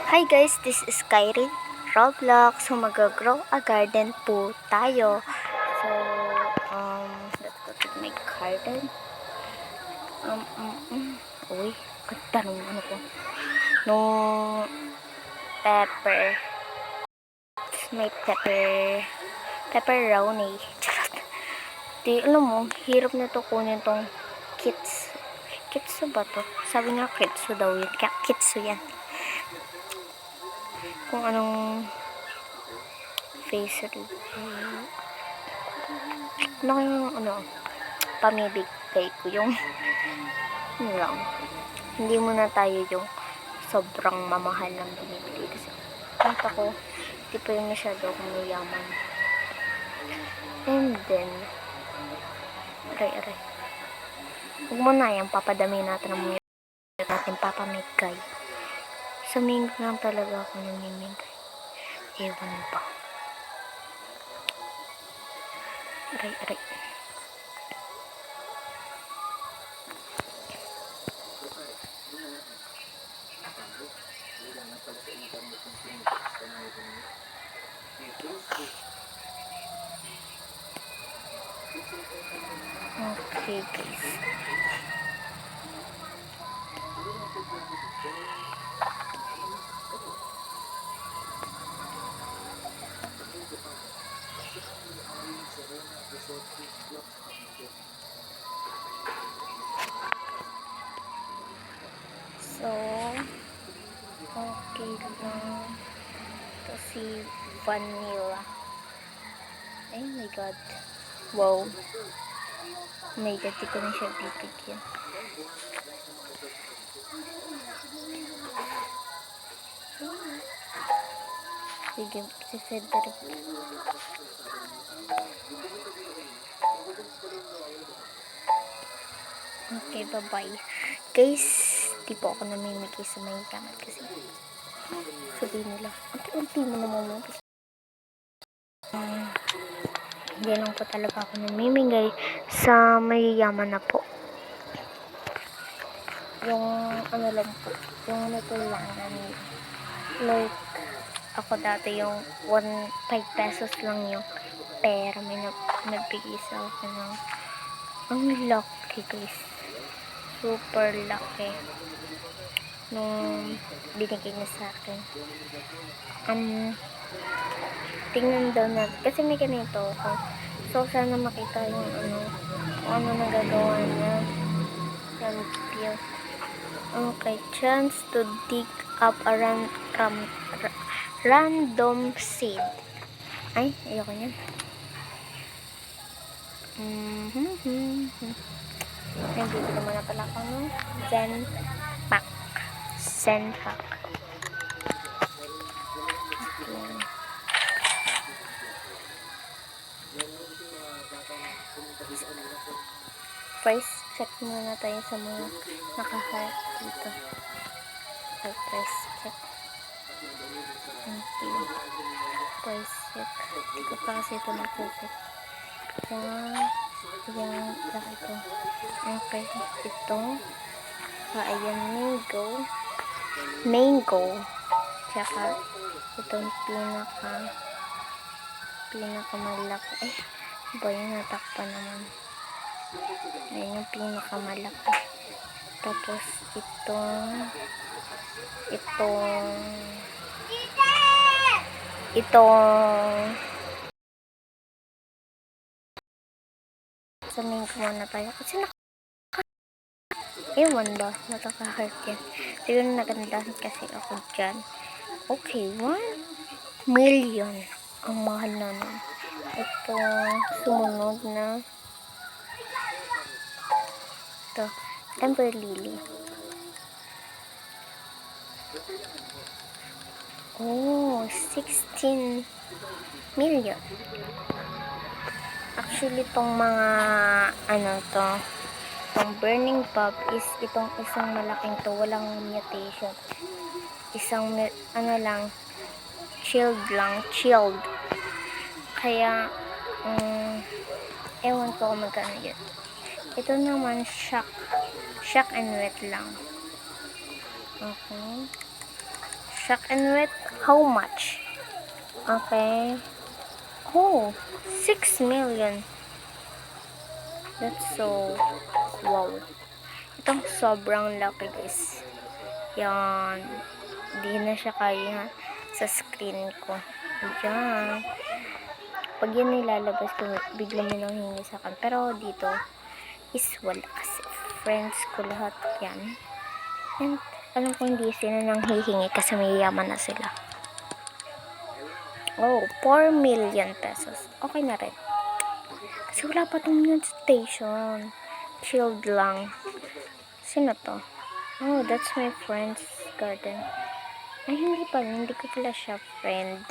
Hi guys, this is Kyrie Roblox. So mag-grow a garden po tayo. So, let's go to my garden. Uy, ganda nung ano ko. Nung pepper. May pepperoni. Charot. Di, alam mo, hirap na to kunin tong kits. Kitsu ba to? Sabi nga kitsu daw yun. Kaya kitsu yan. Kung anong face review. Ano, pamibigay ko yung lang. Hindi muna tayo yung sobrang mamahal ng binibili kasi kahit ako, di pa yung masyado akong mayaman. And then, aray. Huwag mo na yan, papadami natin ang mga natin papamigay. Sa minggo lang talaga ako namimigay. Ewan ba. Aray. Okay guys. So, okay lang. Ito si Vanilla. Oh my god. Wow. Oh my god, di ko na siya bibigyan. Sige, si Frederick. Okay, bye-bye. Guys, di po ako namimigay sa may yaman kasi sabihin nila, unti-unti mo naman mo. Hindi lang po talaga ako namimigay sa mayayaman na po. Yung ano lang po, yung ano lang namin. Like, ako dati yung 5 pesos lang yung pera. May nagbigay sa akin ng ang laki guys. Super laki. Nung binigay niya sa akin. Tingnan daw natin. Kasi may ganito ako. So, sana makita yung kung ano nagagawa niya. Okay, chance to dig up a random seed. Ay, ayoko niyan. Nandito naman na pala ako ng Zen pack. First, check muna tayo sa mga naka-heart dito. First, check. Okay. First, check. Hindi ko pa kasi ito nag-check. Yan, tsaka ito. Okay, ito. Ayan, mango. Tsaka, itong pinakamalaki. Ba yung natakpan naman. Ayan yung pinakamalaki. Tapos, itong sabihin ko muna tayo. Kasi ewan ba, nakaka-heart yan. Siguro nagandahan kasi ako dyan. Okay, 1 million. Ang mahal na nun. Ito, sumunod na. Ito, Ember Lily. Oh, 16 million. Actually, itong mga itong burning pop is itong isang malaking to, walang mutation. Isang chilled. Kaya ewan ko kung magkano yun. Ito naman shock and wet lang. Okay. shock and wet. How much? Okay. Oh, 6 million. That's so, wow. Itong sobrang laki guys. Yan. Hindi na siya kaya sa screen ko. Yan. Pag yan nilalabas ko, bigla may nanghingi sa akin. Pero dito, is wala kasi friends ko lahat yan. And alam ko hindi sila nang hihingi kasi may yaman na sila. Oh, 4 million pesos. Okay na rin. Kasi wala pa itong news station. Chilled lang. Sino to? Oh, that's my friend's garden. Ay, hindi pa. Hindi ko pala siya friend.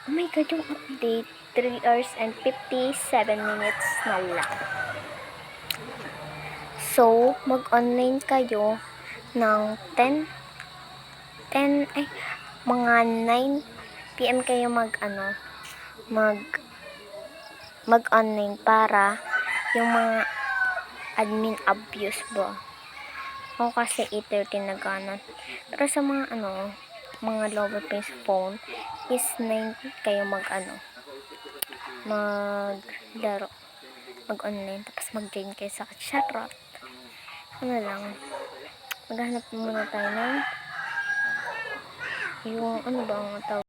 Oh my god, yung update. 3 hours and 57 minutes na lang. So, mag-online kayo ng 10, mga 9 PM kayo mag-online para yung mga admin abuse ba. Ako kasi 8:30 na ganon. Pero sa mga mga lower pace phone is 9 kayo maglaro, mag-online, tapos mag-join kayo sa chatroom. Maghanap muna tayo ng yung ba ang tawag,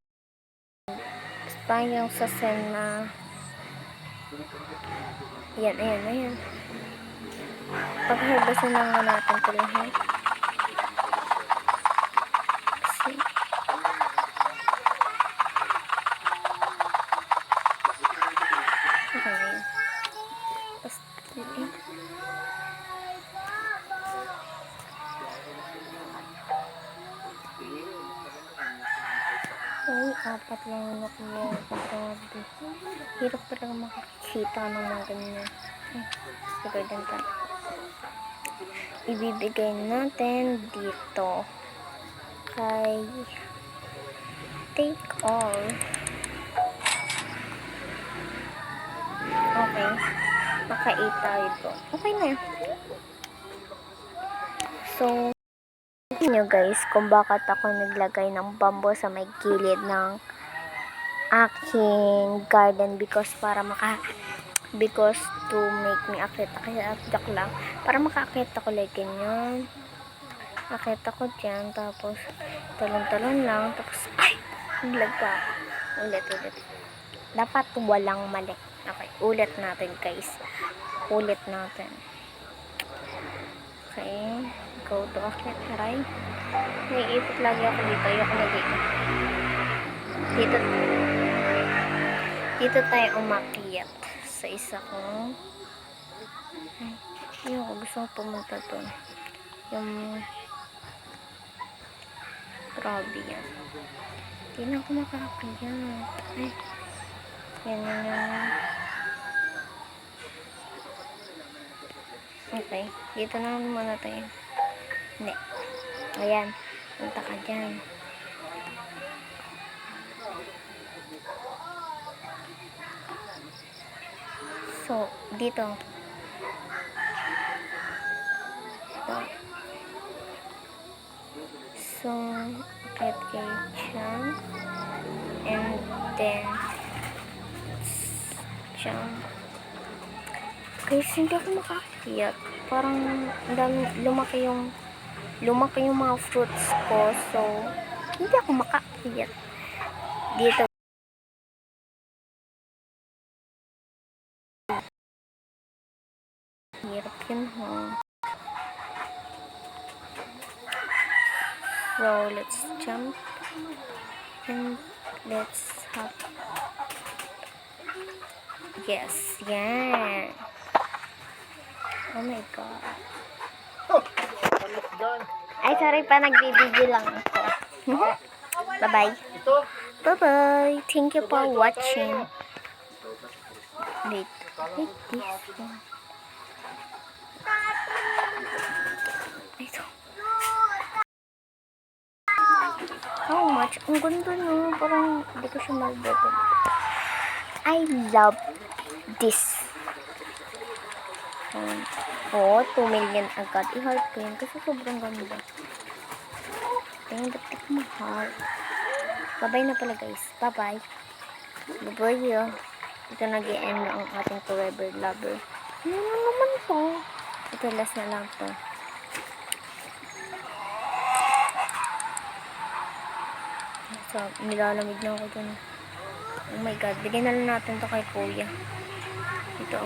basta yung sa send na ayan. Pagharbasan lang natin ito lahat kasi okay. Tapos apat lang na nakuha ko. Grabe. Hirap talaga makakita ng mga ganyan. Siguro din tayo. Ibibigay natin dito kay take all. Okay. Naka-8 tayo ito. Okay na. So, nyo guys kung bakit ako naglagay ng bamboo sa may gilid ng aking garden because to make me akit lang para makaakit ako like ganyan, akit ako dyan, tapos talon lang, tapos ay naglag pa ulit dapat walang mali. Okay, ulit natin guys, okay, go to akit. Aray, naiipit lagi ako dito, ayoko nag-iipit dito tayo umakyat sa isa kong gusto ko pumunta doon, yung grabe yan, hindi na ako makakakyat. Yan. Okay, dito na muna tayo. Hindi. Ayan, punta ka dyan. So, dito. So, akit kayo dyan. And then, dyan. Guys, hindi ako makakiyat. Parang lumaki yung mga fruits ko. So, hindi ako makakiyat. Dito. Hirap yun ho. So, let's jump. And let's hop. Yes, yan. Oh my god. Ay, sorry pa, nagbibideo lang ako. Bye-bye. Bye-bye. Thank you for watching. Wait, this one. Ito. How much? Ang ganda nyo. Parang hindi ko siya malboto. I love this. 2 million agad. I-heart ko yun kasi sobrang ganda. Tingin ba't mahal. Bye-bye na pala guys. Bye-bye. Bye-bye yun. Ito nag-i-end na ang ating forever lover. Ano naman to? Ito last na lang to. So, nilalamig na ako dun. Oh my god. Bigyan na lang natin to kay kuya. Ito.